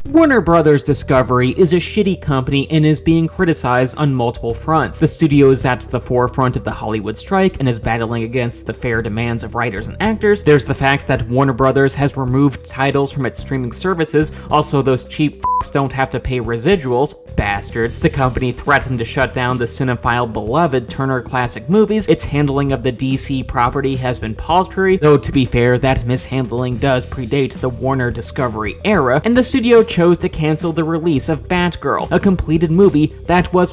Warner Brothers Discovery is a shitty company and is being criticized on multiple fronts. The studio is at the forefront of the Hollywood strike and is battling against the fair demands of writers and actors. There's the fact that Warner Brothers has removed titles from its streaming services. Also, those cheap f***s don't have to pay residuals. Bastards. The company threatened to shut down the cinephile beloved Turner Classic Movies. Its handling of the DC property has been paltry, though to be fair, that mishandling does predate the Warner Discovery era, and the studio chose to cancel the release of Batgirl, a completed movie that was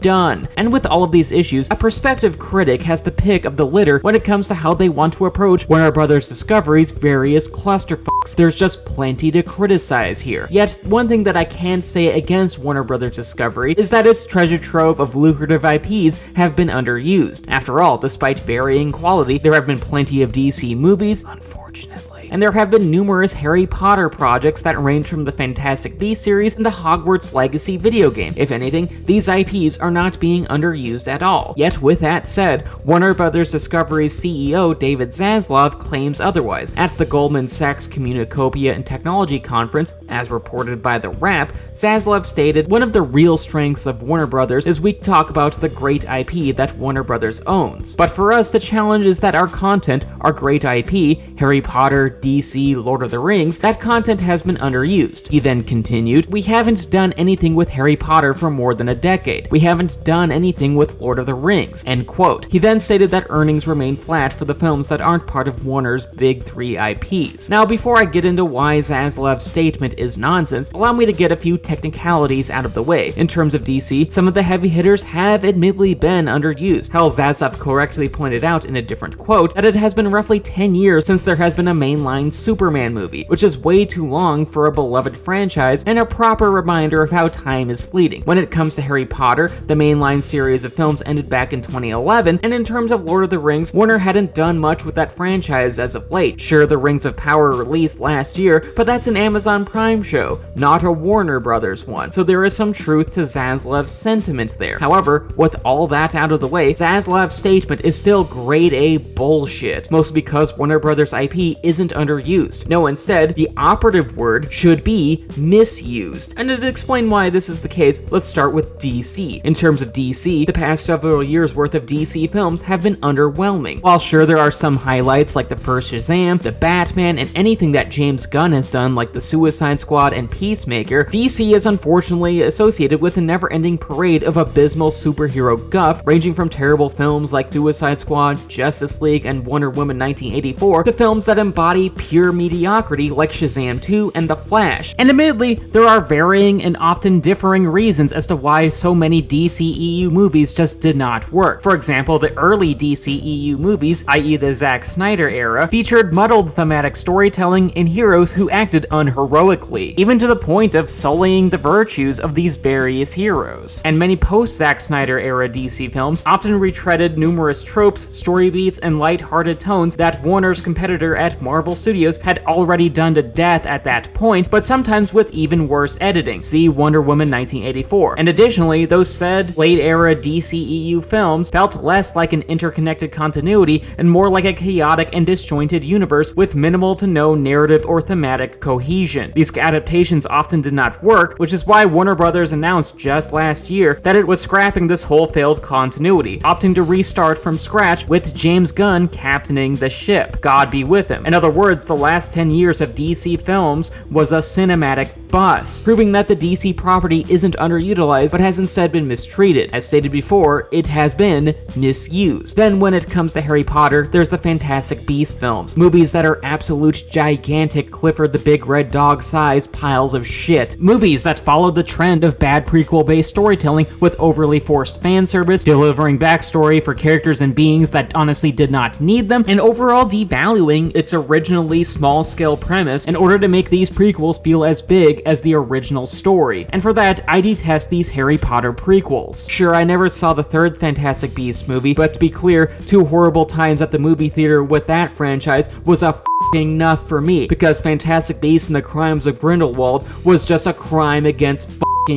done. And with all of these issues, a prospective critic has the pick of the litter when it comes to how they want to approach Warner Brothers Discovery's various clusterfucks. There's just plenty to criticize here. Yet, one thing that I can say against Warner Brothers Discovery is that its treasure trove of lucrative IPs have been underused. After all, despite varying quality, there have been plenty of DC movies, unfortunately. And there have been numerous Harry Potter projects that range from the Fantastic Beasts series and the Hogwarts Legacy video game. If anything, these IPs are not being underused at all. Yet with that said, Warner Brothers Discovery's CEO David Zaslav claims otherwise. At the Goldman Sachs Communacopia and Technology Conference, as reported by The Wrap, Zaslav stated, "One of the real strengths of Warner Brothers is we talk about the great IP that Warner Brothers owns. But for us, the challenge is that our content, our great IP, Harry Potter, DC, Lord of the Rings, that content has been underused." He then continued, "We haven't done anything with Harry Potter for more than a decade. We haven't done anything with Lord of the Rings." End quote. He then stated that earnings remain flat for the films that aren't part of Warner's big three IPs. Now, before I get into why Zaslav's statement is nonsense, allow me to get a few technicalities out of the way. In terms of DC, some of the heavy hitters have admittedly been underused. Hell, Zaslav correctly pointed out in a different quote that it has been roughly 10 years since there has been a mainline Superman movie, which is way too long for a beloved franchise and a proper reminder of how time is fleeting. When it comes to Harry Potter, the mainline series of films ended back in 2011, and in terms of Lord of the Rings, Warner hadn't done much with that franchise as of late. Sure, the Rings of Power released last year, but that's an Amazon Prime show, not a Warner Brothers one, so there is some truth to Zaslav's sentiment there. However, with all that out of the way, Zaslav's statement is still grade A bullshit, mostly because Warner Brothers IP isn't underused. No, instead, the operative word should be misused. And to explain why this is the case, let's start with DC. In terms of DC, the past several years worth of DC films have been underwhelming. While sure there are some highlights like the first Shazam, the Batman, and anything that James Gunn has done like the Suicide Squad and Peacemaker, DC is unfortunately associated with a never-ending parade of abysmal superhero guff, ranging from terrible films like Suicide Squad, Justice League, and Wonder Woman 1984 to films that embody pure mediocrity like Shazam 2 and The Flash. And admittedly, there are varying and often differing reasons as to why so many DCEU movies just did not work. For example, the early DCEU movies, i.e. the Zack Snyder era, featured muddled thematic storytelling and heroes who acted unheroically, even to the point of sullying the virtues of these various heroes. And many post-Zack Snyder era DC films often retreaded numerous tropes, story beats, and light-hearted tones that Warner's competitor at Marvel Studios had already done to death at that point, but sometimes with even worse editing. See Wonder Woman 1984. And additionally, those said late-era DCEU films felt less like an interconnected continuity and more like a chaotic and disjointed universe with minimal to no narrative or thematic cohesion. These adaptations often did not work, which is why Warner Brothers announced just last year that it was scrapping this whole failed continuity, opting to restart from scratch with James Gunn captaining the ship. God be with him. In other words, the last 10 years of DC films was a cinematic bust, proving that the DC property isn't underutilized but has instead been mistreated. As stated before, it has been misused. Then when it comes to Harry Potter, there's the Fantastic Beasts films, movies that are absolute gigantic Clifford the Big Red Dog size piles of shit. Movies that followed the trend of bad prequel-based storytelling with overly forced fan service, delivering backstory for characters and beings that honestly did not need them, and overall devaluing its originally small-scale premise in order to make these prequels feel as big as the original story. And for that, I detest these Harry Potter prequels. Sure, I never saw the third Fantastic Beasts movie, but to be clear, 2 horrible times at the movie theater with that franchise was a enough for me, because Fantastic Beasts and the Crimes of Grindelwald was just a crime against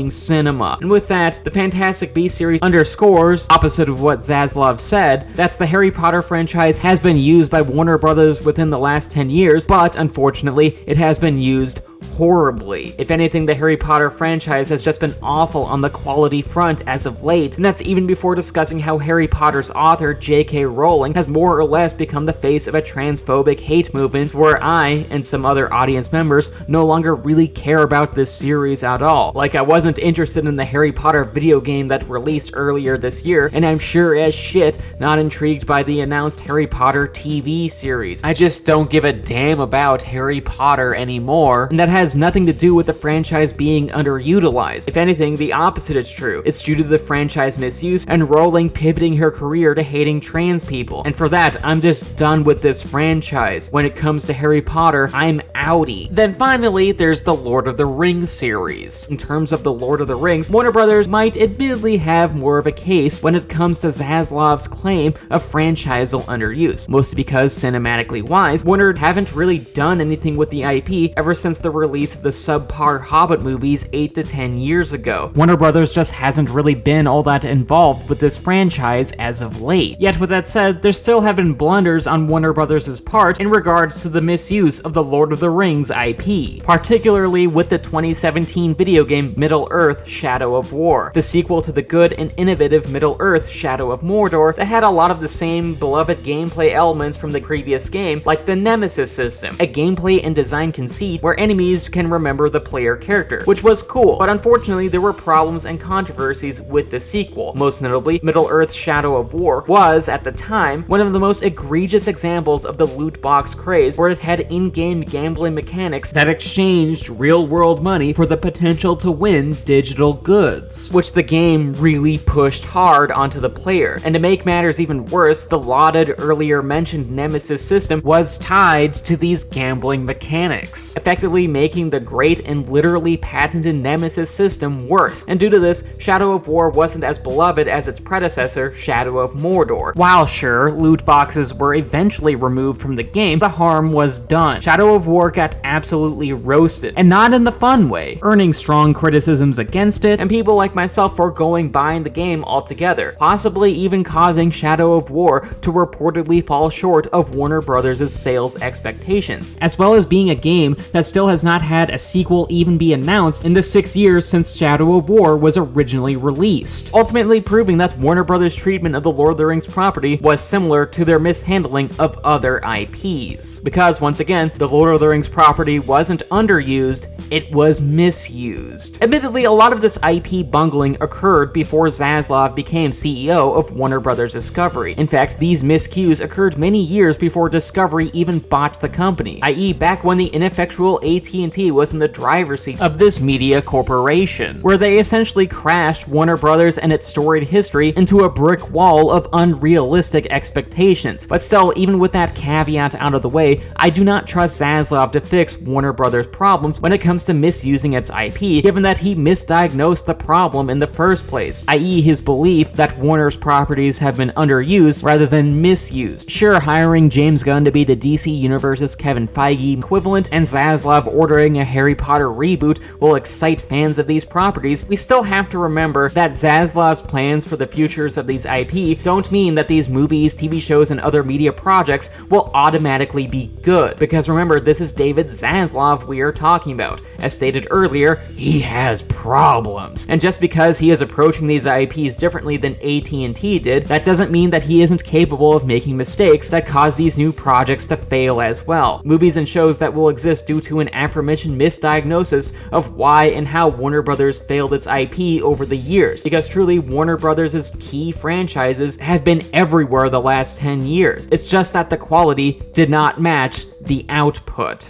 cinema. And with that, the Fantastic Beasts series underscores, opposite of what Zaslav said, that the Harry Potter franchise has been used by Warner Brothers within the last 10 years, but unfortunately, it has been used horribly. If anything, the Harry Potter franchise has just been awful on the quality front as of late, and that's even before discussing how Harry Potter's author, J.K. Rowling, has more or less become the face of a transphobic hate movement where I, and some other audience members, no longer really care about this series at all. Like, I wasn't interested in the Harry Potter video game that released earlier this year, and I'm sure as shit not intrigued by the announced Harry Potter TV series. I just don't give a damn about Harry Potter anymore, and that has nothing to do with the franchise being underutilized. If anything, the opposite is true. It's due to the franchise misuse and Rowling pivoting her career to hating trans people. And for that, I'm just done with this franchise. When it comes to Harry Potter, I'm outie. Then finally, there's the Lord of the Rings series. In terms of the Lord of the Rings, Warner Brothers might admittedly have more of a case when it comes to Zaslav's claim of franchisal underuse, mostly because cinematically wise, Warner haven't really done anything with the IP ever since the release of the subpar Hobbit movies 8 to 10 years ago. Warner Brothers just hasn't really been all that involved with this franchise as of late. Yet with that said, there still have been blunders on Warner Brothers' part in regards to the misuse of the Lord of the Rings IP, particularly with the 2017 video game Middle-earth: Shadow of War, the sequel to the good and innovative Middle-earth: Shadow of Mordor that had a lot of the same beloved gameplay elements from the previous game, like the nemesis system, a gameplay and design conceit where enemies can remember the player character, which was cool, but unfortunately there were problems and controversies with the sequel. Most notably, Middle-earth: Shadow of War was, at the time, one of the most egregious examples of the loot box craze, where it had in-game gambling mechanics that exchanged real-world money for the potential to win digital goods, which the game really pushed hard onto the player. And to make matters even worse, the lauded earlier mentioned nemesis system was tied to these gambling mechanics, effectively making the great and literally patented nemesis system worse. And due to this, Shadow of War wasn't as beloved as its predecessor, Shadow of Mordor. While sure, loot boxes were eventually removed from the game, the harm was done. Shadow of War got absolutely roasted, and not in the fun way, earning strong criticisms against it, and people like myself foregoing buying the game altogether, possibly even causing Shadow of War to reportedly fall short of Warner Brothers' sales expectations, as well as being a game that still has not had a sequel even be announced in the 6 years since Shadow of War was originally released, ultimately proving that Warner Brothers' treatment of the Lord of the Rings property was similar to their mishandling of other IPs. Because once again, the Lord of the Rings property wasn't underused, it was misused. Admittedly, a lot of this IP bungling occurred before Zaslav became CEO of Warner Brothers Discovery. In fact, these miscues occurred many years before Discovery even bought the company, i.e. back when the ineffectual AT&T was in the driver's seat of this media corporation, where they essentially crashed Warner Brothers and its storied history into a brick wall of unrealistic expectations. But still, even with that caveat out of the way, I do not trust Zaslav to fix Warner Brothers' problems when it comes to misusing its IP, given that he misdiagnosed the problem in the first place, i.e. his belief that Warner's properties have been underused rather than misused. Sure, hiring James Gunn to be the DC Universe's Kevin Feige equivalent and Zaslav ordering a Harry Potter reboot will excite fans of these properties, we still have to remember that Zaslav's plans for the futures of these IP don't mean that these movies, TV shows, and other media projects will automatically be good. Because remember, this is David Zaslav we are talking about. As stated earlier, he has problems. And just because he is approaching these IPs differently than AT&T did, that doesn't mean that he isn't capable of making mistakes that cause these new projects to fail as well. Movies and shows that will exist due to an aforementioned misdiagnosis of why and how Warner Brothers failed its IP over the years. Because truly, Warner Brothers' key franchises have been everywhere the last 10 years. It's just that the quality did not match the output.